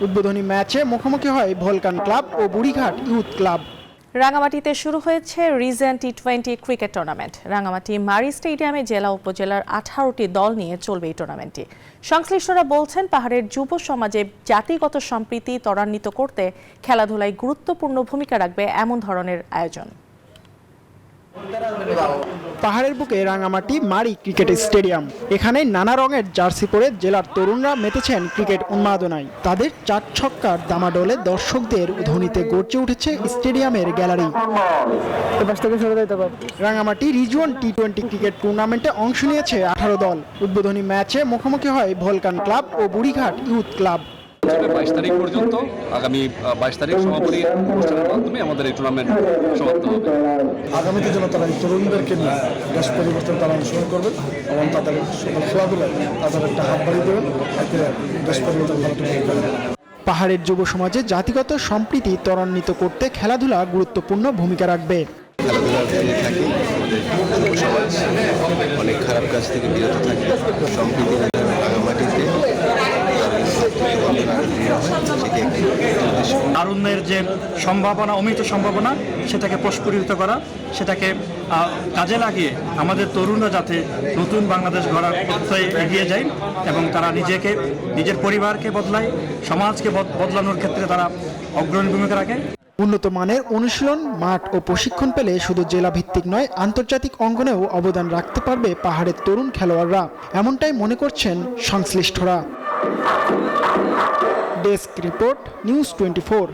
উদ্বোধনী ম্যাচে মুখোমুখি হয় ভলকান ক্লাব ও বুড়িঘাট ইউথ ক্লাব। রাঙামাটিতে শুরু হয়েছে Regent T20 cricket tournament. Rangamati মারি স্টেডিয়ামে জেলা উপজেলার 18টি দল নিয়ে চলবে এই টুর্নামেন্টটি। সংশ্লিষ্টরা বলছেন, পাহাড়ের যুব সমাজে জাতিগত সম্প্রীতি ত্বরান্বিত করতে খেলাধুলায় গুরুত্বপূর্ণ ভূমিকা রাখবে এমন ধরনের আয়োজন। পাহাড়ের বুকে রাঙামাটি মারি ক্রিকেট স্টেডিয়াম। এখানে নানা রঙের জার্সি পরে জেলার তরুণরা মেতেছেন ক্রিকেট উন্মাদনায়। তাদের চার ছক্কার দামাডোলে দর্শকদের ধ্বনিতে গর্জে উঠেছে স্টেডিয়ামের gallery. Rangamati region T20 cricket টুর্নামেন্টে অংশ নিয়েছে 18 দল। উদ্বোধনী ম্যাচে মুখোমুখি হয় ভলকান ক্লাব ও বুড়িঘাট ইউথ ক্লাব। 22 তারিখ পর্যন্ত, আগামী 22 তারিখ সমাপনী অনুষ্ঠানের মাধ্যমে আমাদের এই টুর্নামেন্ট সমাপ্ত হবে। আগামীতে যেন তারা তরুণদেরকে নিয়ে দেশ পরিবর্তন তারা অনুসরণ করবে এবং তাদের সকল খেলাধুলায় তাদের একটা হাত বাড়িয়ে দেবেন, এতে দেশ পরিবর্তন ভালো। পাহাড়ের যুব সমাজে জাতিগত সম্প্রীতি ত্বরান্বিত করতে খেলাধুলা গুরুত্বপূর্ণ ভূমিকা রাখবে। খেলাধুলার থেকে থাকে আমাদের যুব সমাজ অনেক খারাপ কাজ থেকে বিরত থাকে, সম্প্রীতি রাঙামাটিতে তারুণ্যের যে সম্ভাবনা, অমিত সম্ভাবনা, সেটাকে প্রস্ফুটিত করা, সেটাকে কাজে লাগিয়ে আমাদের তরুণরা যাতে নতুন বাংলাদেশ গড়ার পথে এগিয়ে যায় এবং তারা নিজের পরিবারকে বদলায়, সমাজকে বদলানোর ক্ষেত্রে তারা অগ্রণী ভূমিকা রাখে। উন্নত মানের অনুশীলন মাঠ ও প্রশিক্ষণ পেলে শুধু জেলা ভিত্তিক নয়, আন্তর্জাতিক অঙ্গনেও অবদান রাখতে পারবে পাহাড়ের তরুণ খেলোয়াড়রা, এমনটাই মনে করছেন সংশ্লিষ্টরা। Desk report, news 24।